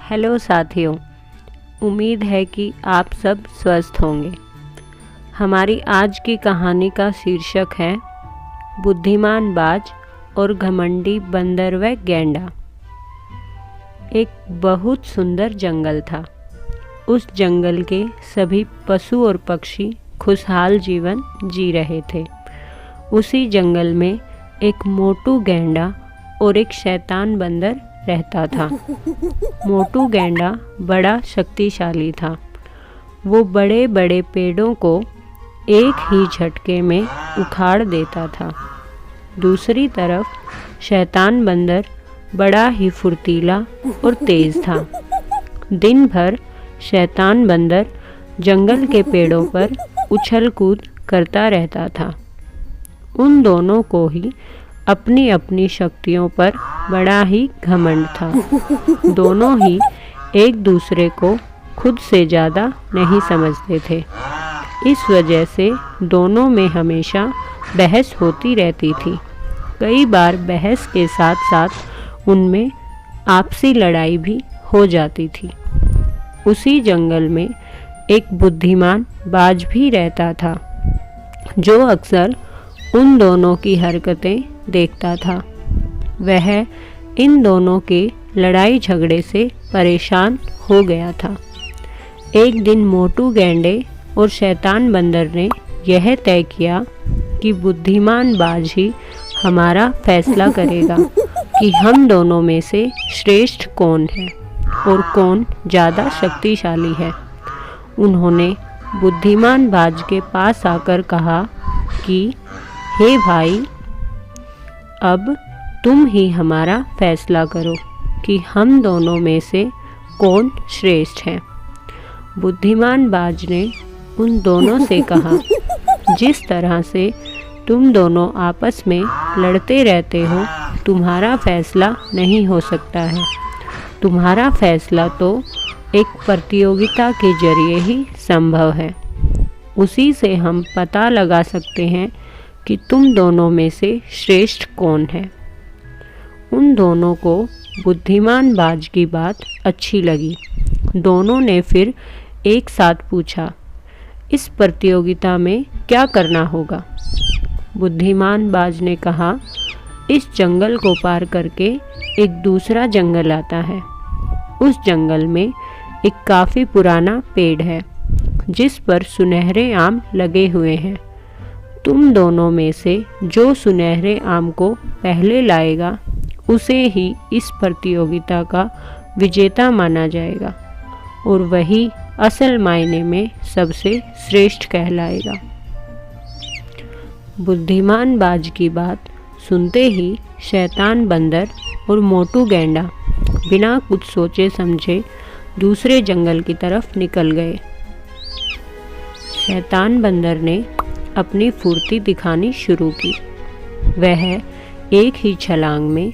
Hello साथियों, उम्मीद है कि आप सब स्वस्थ होंगे। हमारी आज की कहानी का शीर्षक है बुद्धिमान बाज और घमंडी बंदर व गैंडा। एक बहुत सुंदर जंगल था। उस जंगल के सभी पशु और पक्षी खुशहाल जीवन जी रहे थे। उसी जंगल में एक मोटू गैंडा और एक शैतान बंदर रहता था। मोटू गैंडा बड़ा शक्तिशाली था। वो बड़े बड़े पेड़ों को एक ही झटके में उखाड़ देता था। दूसरी तरफ शैतान बंदर बड़ा ही फुर्तीला और तेज था। दिन भर शैतान बंदर जंगल के पेड़ों पर उछल कूद करता रहता था। उन दोनों को ही अपनी अपनी शक्तियों पर बड़ा ही घमंड था। दोनों ही एक दूसरे को खुद से ज़्यादा नहीं समझते थे। इस वजह से दोनों में हमेशा बहस होती रहती थी। कई बार बहस के साथ साथ उनमें आपसी लड़ाई भी हो जाती थी। उसी जंगल में एक बुद्धिमान बाज भी रहता था, जो अक्सर उन दोनों की हरकतें देखता था। वह इन दोनों के लड़ाई झगड़े से परेशान हो गया था। एक दिन मोटू गैंडे और शैतान बंदर ने यह तय किया कि बुद्धिमान बाज ही हमारा फैसला करेगा कि हम दोनों में से श्रेष्ठ कौन है और कौन ज़्यादा शक्तिशाली है। उन्होंने बुद्धिमान बाज के पास आकर कहा कि हे भाई, अब तुम ही हमारा फैसला करो कि हम दोनों में से कौन श्रेष्ठ है। बुद्धिमान बाज ने उन दोनों से कहा, जिस तरह से तुम दोनों आपस में लड़ते रहते हो, तुम्हारा फैसला नहीं हो सकता है। तुम्हारा फैसला तो एक प्रतियोगिता के जरिए ही संभव है। उसी से हम पता लगा सकते हैं कि तुम दोनों में से श्रेष्ठ कौन है। उन दोनों को बुद्धिमान बाज की बात अच्छी लगी। दोनों ने फिर एक साथ पूछा, इस प्रतियोगिता में क्या करना होगा? बुद्धिमान बाज ने कहा, इस जंगल को पार करके एक दूसरा जंगल आता है। उस जंगल में एक काफ़ी पुराना पेड़ है, जिस पर सुनहरे आम लगे हुए हैं। तुम दोनों में से जो सुनहरे आम को पहले लाएगा, उसे ही इस प्रतियोगिता का विजेता माना जाएगा और वही असल मायने में सबसे श्रेष्ठ कहलाएगा। बुद्धिमान बाज की बात सुनते ही शैतान बंदर और मोटू गैंडा बिना कुछ सोचे समझे दूसरे जंगल की तरफ निकल गए। शैतान बंदर ने अपनी फुर्ती दिखानी शुरू की। वह एक ही छलांग में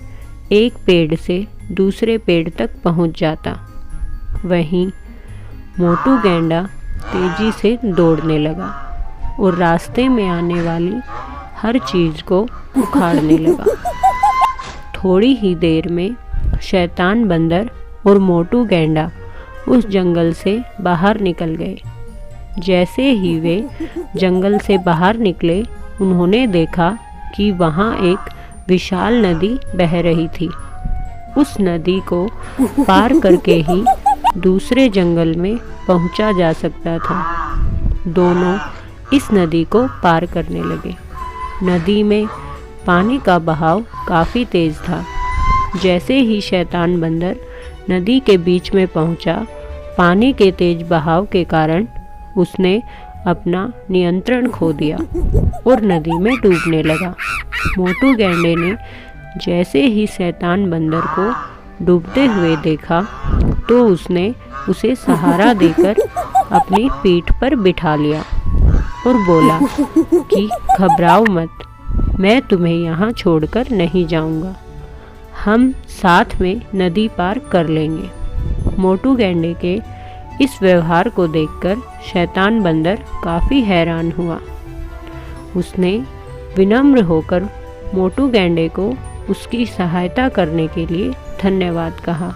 एक पेड़ से दूसरे पेड़ तक पहुंच जाता। वहीं मोटू गैंडा तेजी से दौड़ने लगा और रास्ते में आने वाली हर चीज़ को उखाड़ने लगा। थोड़ी ही देर में शैतान बंदर और मोटू गैंडा उस जंगल से बाहर निकल गए। जैसे ही वे जंगल से बाहर निकले, उन्होंने देखा कि वहाँ एक विशाल नदी बह रही थी। उस नदी को पार करके ही दूसरे जंगल में पहुँचा जा सकता था। दोनों इस नदी को पार करने लगे। नदी में पानी का बहाव काफ़ी तेज़ था। जैसे ही शैतान बंदर नदी के बीच में पहुँचा, पानी के तेज बहाव के कारण उसने अपना नियंत्रण खो दिया और नदी में डूबने लगा। मोटू गैंडे ने जैसे ही शैतान बंदर को डूबते हुए देखा, तो उसने उसे सहारा देकर अपनी पीठ पर बिठा लिया और बोला कि घबराओ मत, मैं तुम्हें यहाँ छोड़कर नहीं जाऊँगा। हम साथ में नदी पार कर लेंगे। मोटू गैंडे के इस व्यवहार को देखकर शैतान बंदर काफ़ी हैरान हुआ। उसने विनम्र होकर मोटू गैंडे को उसकी सहायता करने के लिए धन्यवाद कहा।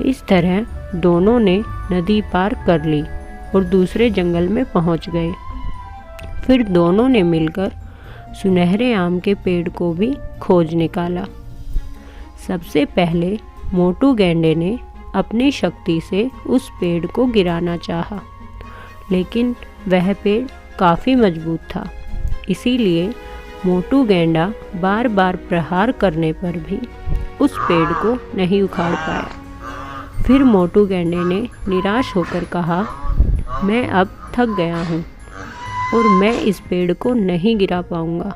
इस तरह दोनों ने नदी पार कर ली और दूसरे जंगल में पहुंच गए। फिर दोनों ने मिलकर सुनहरे आम के पेड़ को भी खोज निकाला। सबसे पहले मोटू गैंडे ने अपनी शक्ति से उस पेड़ को गिराना चाहा, लेकिन वह पेड़ काफ़ी मजबूत था, इसीलिए मोटू गैंडा बार बार प्रहार करने पर भी उस पेड़ को नहीं उखाड़ पाया। फिर मोटू गैंडे ने निराश होकर कहा, मैं अब थक गया हूँ और मैं इस पेड़ को नहीं गिरा पाऊँगा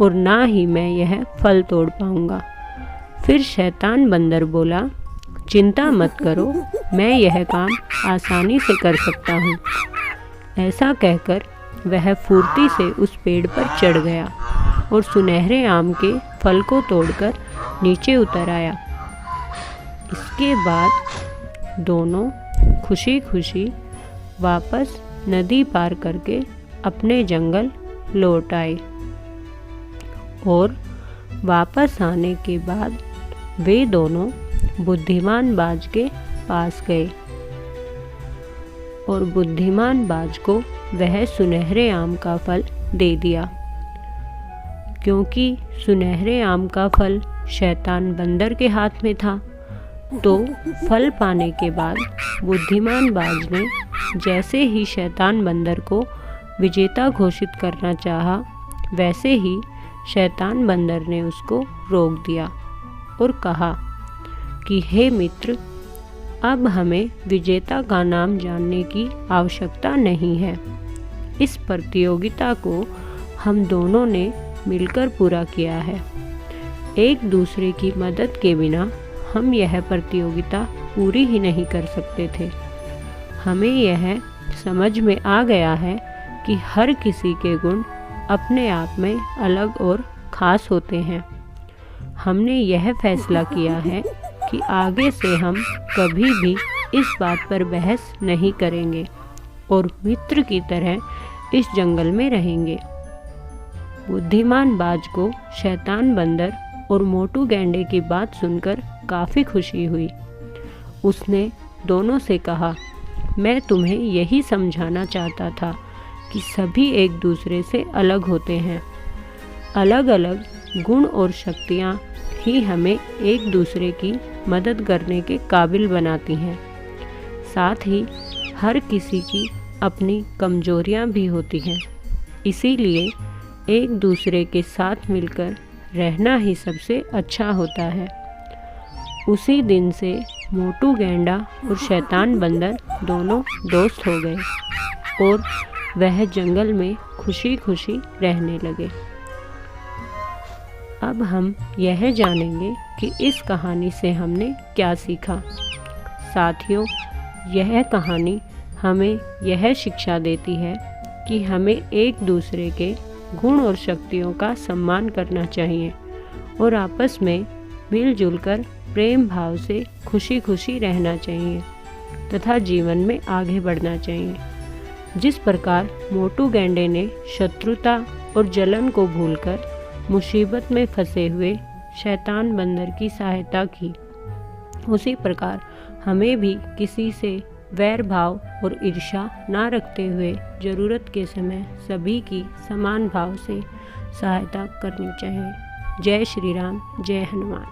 और ना ही मैं यह फल तोड़ पाऊँगा। फिर शैतान बंदर बोला, चिंता मत करो, मैं यह काम आसानी से कर सकता हूँ। ऐसा कहकर वह फुर्ती से उस पेड़ पर चढ़ गया और सुनहरे आम के फल को तोड़कर नीचे उतर आया। इसके बाद दोनों खुशी खुशी वापस नदी पार करके अपने जंगल लौट आए और वापस आने के बाद वे दोनों बुद्धिमान बाज के पास गए और बुद्धिमान बाज को वह सुनहरे आम का फल दे दिया। क्योंकि सुनहरे आम का फल शैतान बंदर के हाथ में था, तो फल पाने के बाद बुद्धिमान बाज ने जैसे ही शैतान बंदर को विजेता घोषित करना चाहा, वैसे ही शैतान बंदर ने उसको रोक दिया और कहा कि हे मित्र, अब हमें विजेता का नाम जानने की आवश्यकता नहीं है। इस प्रतियोगिता को हम दोनों ने मिलकर पूरा किया है। एक दूसरे की मदद के बिना हम यह प्रतियोगिता पूरी ही नहीं कर सकते थे। हमें यह समझ में आ गया है कि हर किसी के गुण अपने आप में अलग और ख़ास होते हैं। हमने यह फैसला किया है कि आगे से हम कभी भी इस बात पर बहस नहीं करेंगे और मित्र की तरह इस जंगल में रहेंगे। बुद्धिमान बाज को शैतान बंदर और मोटू गैंडे की बात सुनकर काफ़ी खुशी हुई। उसने दोनों से कहा, मैं तुम्हें यही समझाना चाहता था कि सभी एक दूसरे से अलग होते हैं। अलग अलग गुण और शक्तियाँ ही हमें एक दूसरे की मदद करने के काबिल बनाती हैं। साथ ही हर किसी की अपनी कमजोरियाँ भी होती हैं, इसीलिए एक दूसरे के साथ मिलकर रहना ही सबसे अच्छा होता है। उसी दिन से मोटू गैंडा और शैतान बंदर दोनों दोस्त हो गए और वह जंगल में खुशी खुशी रहने लगे। अब हम यह जानेंगे कि इस कहानी से हमने क्या सीखा। साथियों, यह कहानी हमें यह शिक्षा देती है कि हमें एक दूसरे के गुण और शक्तियों का सम्मान करना चाहिए और आपस में मिलजुल कर प्रेम भाव से खुशी खुशी रहना चाहिए तथा जीवन में आगे बढ़ना चाहिए। जिस प्रकार मोटू गैंडे ने शत्रुता और जलन को भूलकर मुसीबत में फंसे हुए शैतान बंदर की सहायता की, उसी प्रकार हमें भी किसी से वैर भाव और ईर्ष्या ना रखते हुए ज़रूरत के समय सभी की समान भाव से सहायता करनी चाहिए। जय श्री राम, जय हनुमान।